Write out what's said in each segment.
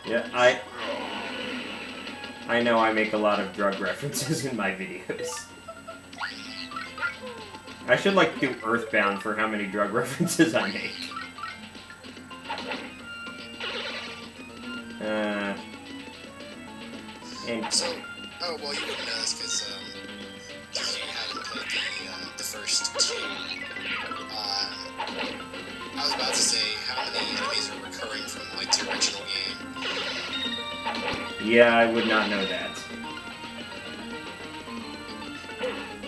Yeah, I know I make a lot of drug references in my videos. I should, like, do Earthbound for how many drug references I make. And... So, oh, well, you wouldn't know this because you haven't played the first two. I was about to say, how many enemies are recurring from, like, the original game? Yeah, I would not know that.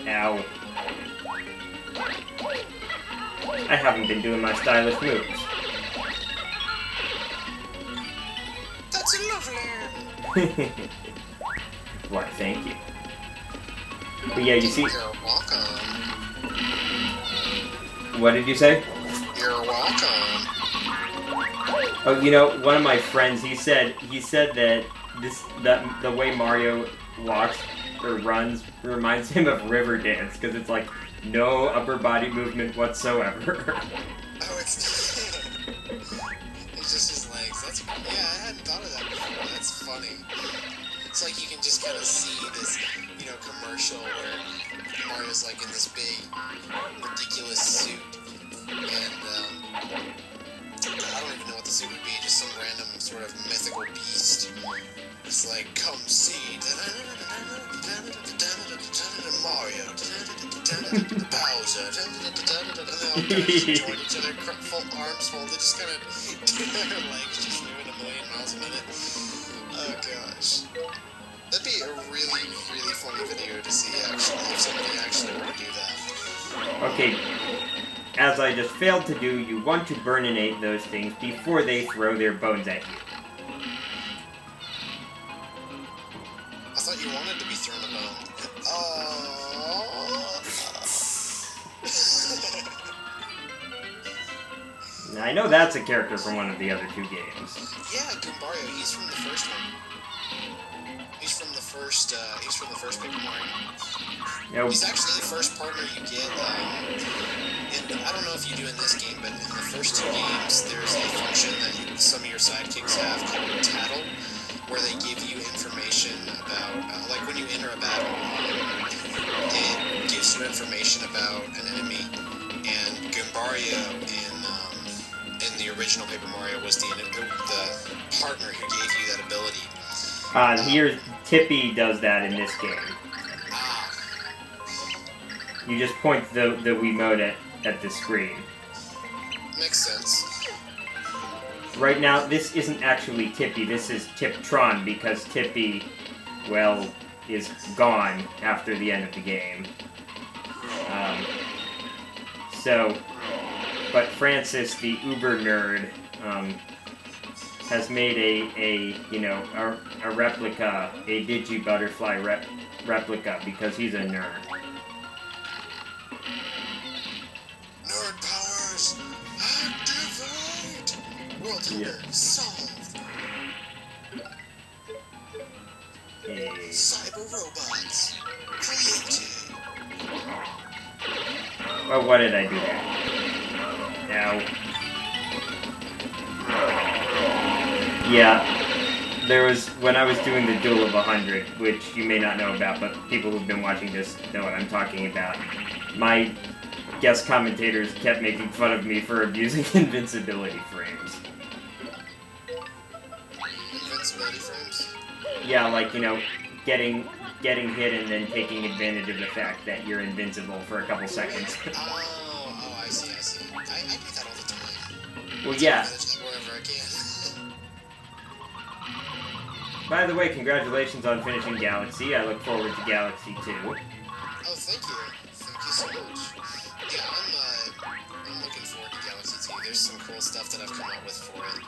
Ow. I haven't been doing my stylish moves. That's lovely! Why, thank you. But yeah, you see... You're welcome. What did you say? You're welcome. Oh, you know, one of my friends, he said that the way Mario walks or runs reminds him of River Dance, because it's like no upper body movement whatsoever. Oh, it's just his legs. That's, yeah, I hadn't thought of that before. That's funny. It's like you can just kind of see this, you know, commercial where Mario's like in this big, ridiculous suit, and I don't even know what the suit would be, just some random sort of mythical beast. It's like, come see, Mario, Bowser, and they all kind of join each other, full arms folded, just kind of their legs just moving a million miles a minute. Oh gosh. That'd be a really, really funny video to see, actually, if somebody actually were to do that. Okay, as I just failed to do, you want to burninate those things before they throw their bones at you. I thought you wanted to be thrown a bone. Now, I know that's a character from one of the other two games. Yeah, Goombario, he's from the first one. He's from the first Paper Mario. Nope. He's actually the first partner you get, I don't know if you do in this game, but in the first two games, there's a function that some of your sidekicks have called Tattle, where they give you information about, like when you enter a battle, it gives you information about an enemy, and Goombario in the original Paper Mario was the partner who gave you that ability. Here, Tippy does that in this game. You just point the Wiimote at the screen. Makes sense. Right now, this isn't actually Tippy, this is Tiptron, because Tippy, well, is gone after the end of the game. But Francis, the uber nerd, has made a replica, a Digi-Butterfly replica, because he's a nerd. Nerd powers, activate! World hunger solved! Cyber robots created! Well, what did I do there? Now... Yeah, there was, when I was doing the Duel of 100, which you may not know about, but people who've been watching this know what I'm talking about, my guest commentators kept making fun of me for abusing invincibility frames. Invincibility frames? Yeah, like, you know, getting hit and then taking advantage of the fact that you're invincible for a couple seconds. Oh, I see. I do that all the time. Well, yeah. Wherever I can. By the way, congratulations on finishing Galaxy. I look forward to Galaxy 2. Oh, thank you. Thank you so much. Yeah, I'm looking forward to Galaxy 2. There's some cool stuff that I've come up with for it.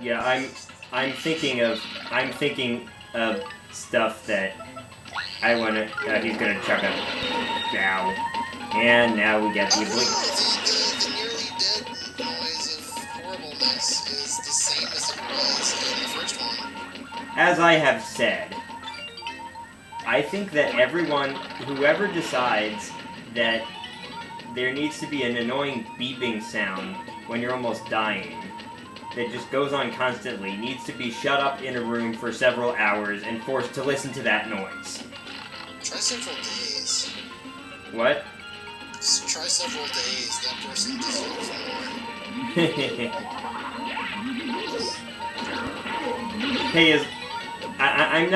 Yeah, I'm thinking of stuff that I wanna. He's gonna chuck a now, and now we get the oblique. The nearly dead noise of horribleness is the same as it was in the first one. As I have said, I think that whoever decides that there needs to be an annoying beeping sound when you're almost dying that just goes on constantly. Needs to be shut up in a room for several hours and forced to listen to that noise. Try several days. What? Just try several days. That person deserves more. Hey, I'm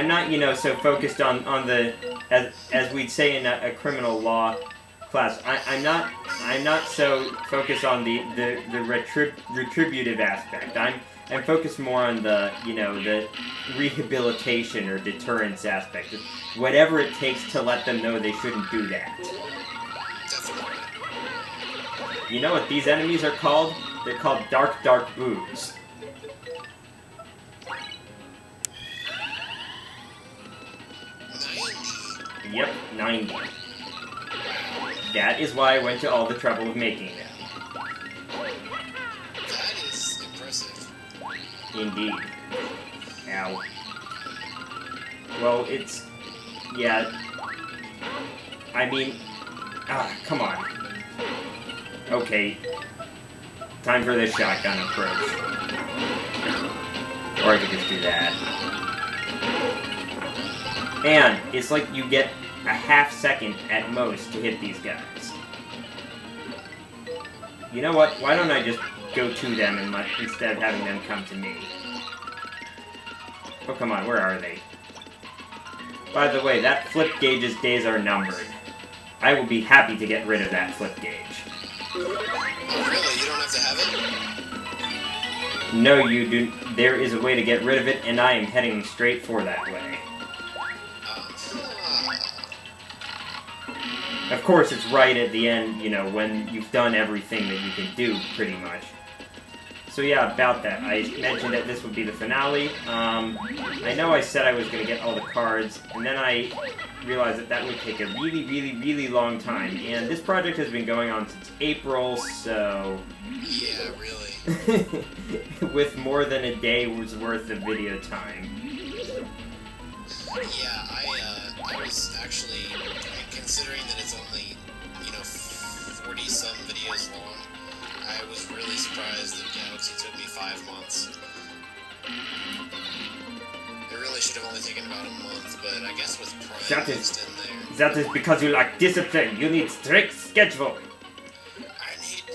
not, you know, so focused on the, as we'd say in a criminal law class, I'm not so focused on the retributive aspect. I'm focused more on the, you know, the rehabilitation or deterrence aspect. Whatever it takes to let them know they shouldn't do that. Definitely. You know what these enemies are called? They're called Dark Boos. Yep, 90. That is why I went to all the trouble of making them. That is impressive. Indeed. Ow. Well, it's... yeah. I mean... come on. Okay. Time for this shotgun approach. Or I could just do that. And it's like you get a half second at most to hit these guys. You know what? Why don't I just go to them and instead of having them come to me? Oh, come on. Where are they? By the way, that flip gauge's days are numbered. I will be happy to get rid of that flip gauge. Oh, really? You don't have to have it? No, you do. There is a way to get rid of it, and I am heading straight for that way. Of course, it's right at the end, you know, when you've done everything that you can do, pretty much. So yeah, about that. I mentioned that this would be the finale. I know I said I was going to get all the cards, and then I realized that that would take a really, really, really long time. And this project has been going on since April, so... yeah, really. with more than a day's worth of video time. Yeah, I was actually, considering that it's only, you know, 40-some videos long, I was really surprised that Galaxy took me 5 months. It really should have only taken about a month, but I guess with Prime mixed in there... That is because you lack discipline. You need strict schedule. I need to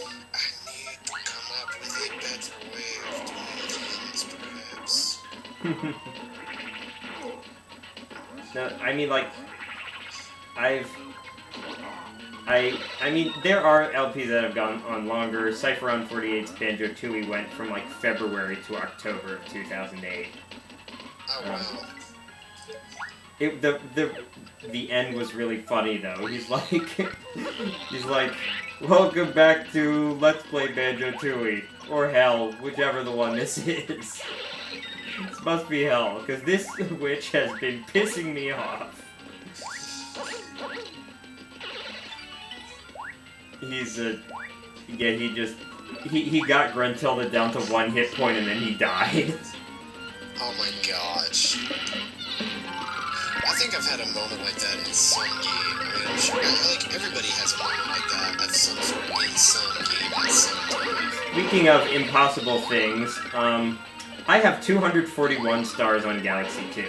come up with a better way of doing things, perhaps. No, I mean, like, I mean, there are LPs that have gone on longer. Cypher on 48's Banjo-Tooie went from, like, February to October of 2008. Oh, wow. The end was really funny, though. He's like, welcome back to Let's Play Banjo-Tooie. Or Hell, whichever the one this is. This must be Hell, because this witch has been pissing me off. He's yeah, he got Gruntilda down to 1 hit point and then he died. Oh my gosh. I think I've had a moment like that in some game. I mean, I'm sure, like, everybody has a moment like that of some sort in some game at some time. Speaking of impossible things, I have 241 stars on Galaxy 2.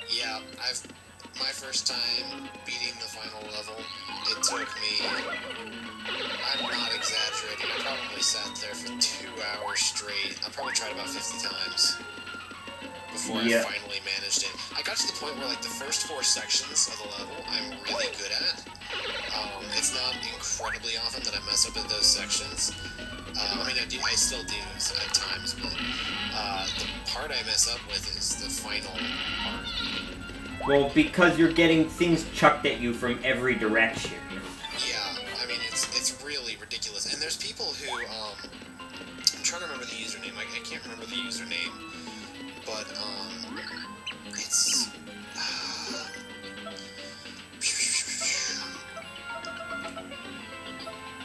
Yeah, my first time beating the final level, it took me, I'm not exaggerating, I probably sat there for 2 hours straight. I probably tried about 50 times before I finally managed it. I got to the point where, like, the first 4 sections of the level I'm really good at. It's not incredibly often that I mess up in those sections. I mean, I still do at times, but the part I mess up with is the final part. Well, because you're getting things chucked at you from every direction. Yeah, I mean, it's really ridiculous. And there's people who, I'm trying to remember the username. I can't remember the username, but, it's...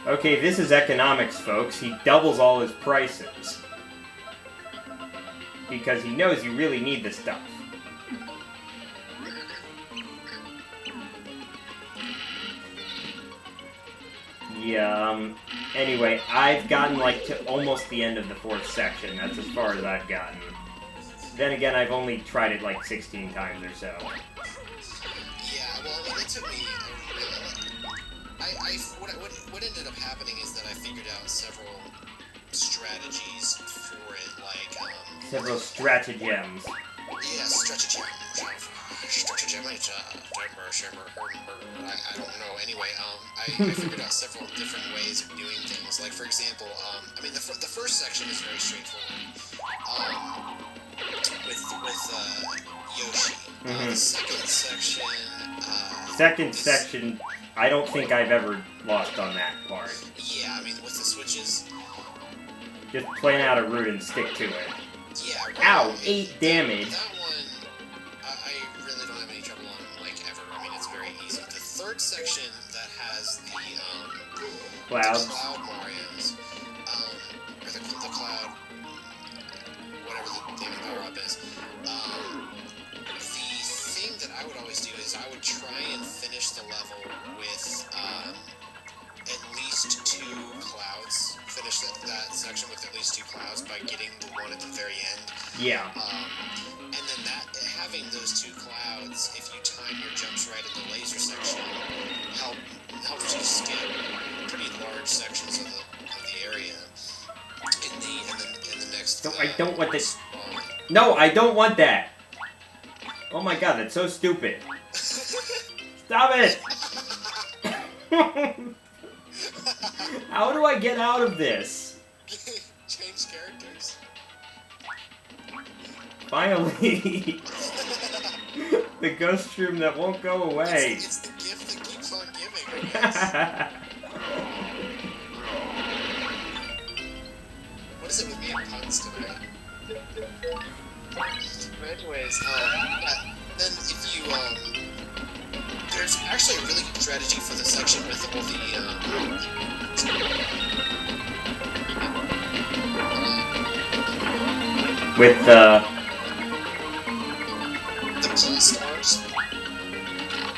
Okay, this is economics, folks. He doubles all his prices. because he knows you really need the stuff. Yeah, anyway, I've gotten, like, to almost the end of the 4th section. That's as far as I've gotten. Then again, I've only tried it, like, 16 times or so. Yeah, well, I mean, it took me what ended up happening is that I figured out several strategies for it, like, Several stratagems. Yeah, stratagem. I don't know. Anyway, I figured out several different ways of doing things. Like, for example, I mean, the first section is very straightforward. With Yoshi. The second section. Second section, I don't think I've ever lost on that part. Yeah, I mean, with the switches. Just plan out a route and stick to it. Yeah. Ow! 8 damage. That one, I really don't have any trouble on, like, ever. I mean, it's very easy. The third section that has the Clouds. The Cloud Marios, or the Cloud, whatever the name of the power-up is. The thing that I would always do is I would try and finish the level with at least 2 clouds. Finish that section with at least 2 clouds by getting the one at the very end. Yeah. And then having those 2 clouds, if you time your jumps right in the laser section, helps you skip pretty large sections of the area. In the next. No, I don't want this. No, I don't want that. Oh my god, that's so stupid. Stop it! How do I get out of this? Change characters. Finally! The Ghost Shroom that won't go away. It's the gift that keeps on giving, I guess. What is it with me and puns tonight? But anyways, then if you, there's actually a really good strategy for the section with all With the pull stars.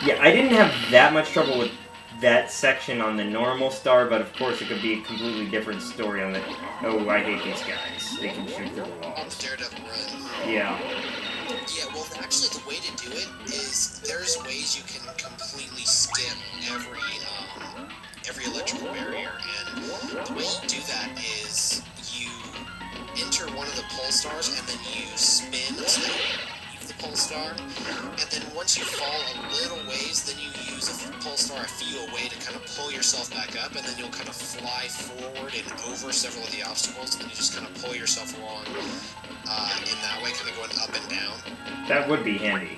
Yeah, I didn't have that much trouble with that section on the normal star, but of course it could be a completely different story on the... Oh, I hate these guys. They can shoot through the On the walls. Daredevil run. Yeah. Yeah, well, actually, the way to do it is there's ways you can completely skip every electrical barrier, and the way you do that is you enter one of the pole stars, and then you spin until you leave the pole star, and then once you fall a little ways, then you use a pole star a few away to kind of pull yourself back up, and then you'll kind of fly forward and over several of the obstacles, and then you just kind of pull yourself along in that way, kind of going up and down. That would be handy.